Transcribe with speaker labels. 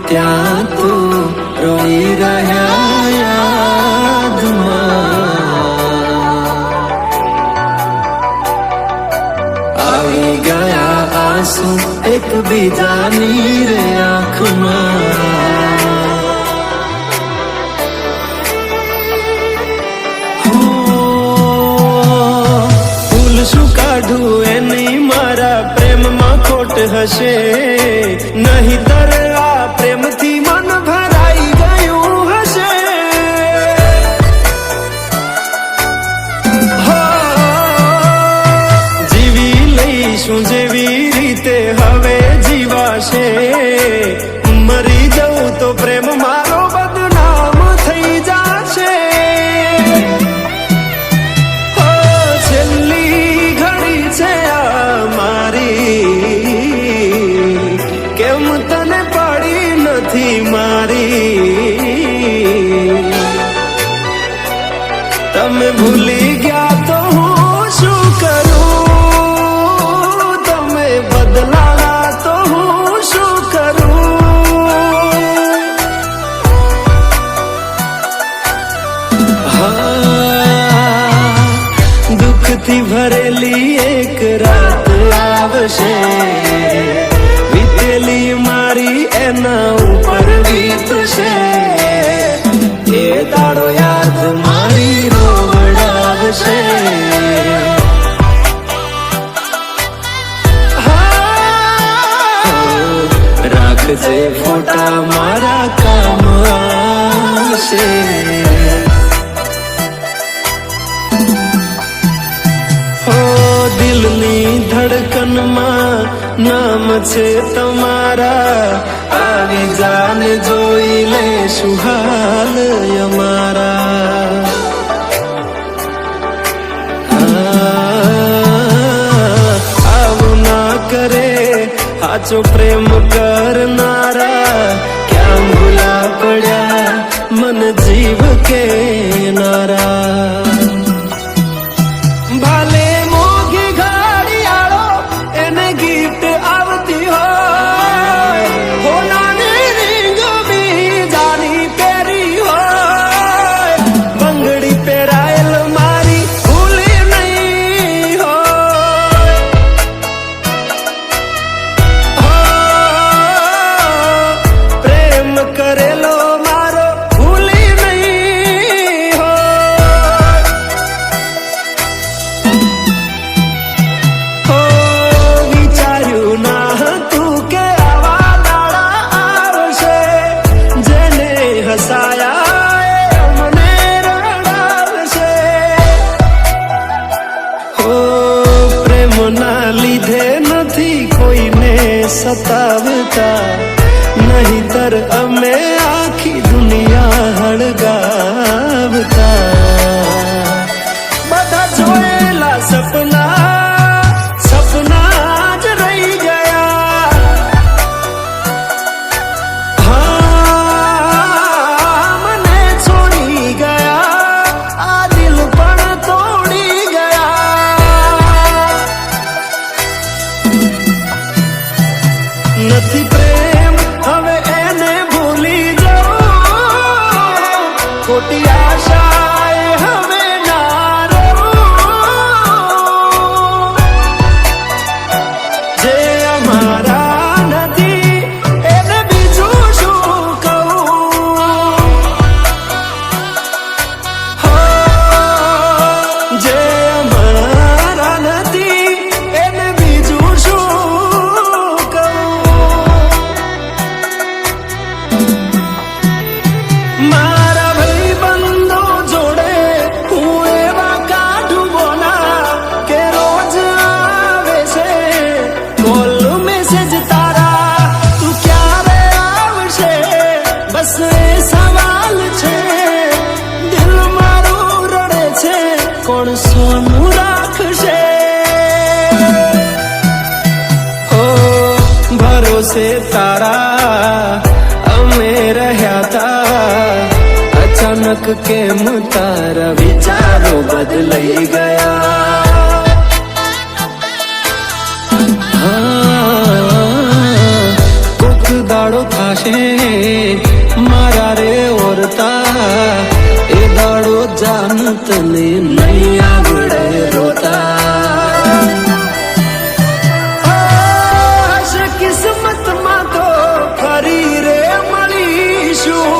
Speaker 1: ત્યાં તું રોઈ રહ્યા યાદમાં આવી ગયા આંસુ એકબીજાની રે આંખમાં ફૂલ શું કાઢું એની મારા પ્રેમમાં ખોટ હશે નહીતર આ પ્રેમથી મન ભરાઈ ગયું હશે જીવી લઈશું જેવી રીતે હવે જીવાશે મરી જવું તો પ્રેમ મારો બદનામ થઈ જશે છેલ્લી ઘડી છે આ મારી કેમ તને પડી નથી મારી તમે ભૂલી ગયા તો હું શું કરું તમે બદલાયા તો હું શું કરું દુઃખથી ભરેલી એક રાત આવશે વીતેલી મારી એના ઉપર વીતશે એ દાડો યાદ મારી રોવડાવશે રાખજે ફોટા મારા કામ આવશે દિલની ધડકનમાં નામ છે તમારા આવી જાને જોઈ લે સુહાલ અમારા આવું ના કરે સાચો પ્રેમ કરનારા ક્યાં ભૂલા પડ્યા મન જીવ કે નારા ભાલે મોઘી ઘડિયાળો એને ગિફ્ટ આવતી હોય હોનાની રીંગ બીજાની પહેરી હોય બંગડી પહેરાયેલ મારી ભૂલી નહીં હોય પ્રેમ કરેલો મારો ભૂલી નહીં વિચાર્યું ના હતું કે આવા દાડા આવશે જેને હસાયા મને રડાવશે પ્રેમના લીધે નથી કોઈને સતાવતા નહીતર અમે આખી દુનિયા હળગાવતા બધા જોયેલા સપના જ રહી ગયા મને છોડી ગયા આ દિલ પણ તોડી ગયા નથી પ્રેમ હવે એને ભૂલી જાઉં ખોટી આશાએ હવે ના રહું જે અમારા નથી એને બીજું શું કહું જે અમારા નથી એને બીજું શું કહું મારા ભાઈબંધો જોડે હું એવા કાઢું બોના કે રોજ આવે છે કોલ મેસેજ તારા તું ક્યારે આવશે બસ એ સવાલ છે દિલ મારું રડે છે કોણ સોનું રાખશે ભરોસે તારા અમે રહ્યા તા અચાનક કેમ તારા વિચારો બદલાઈ ગયા કોક દાડો થાશે મારા રે ઓરતા, એ દાડો જાન તને નહીં આવડે રોતા. કિસ્મતમાં તો ફરી રે મળીશું,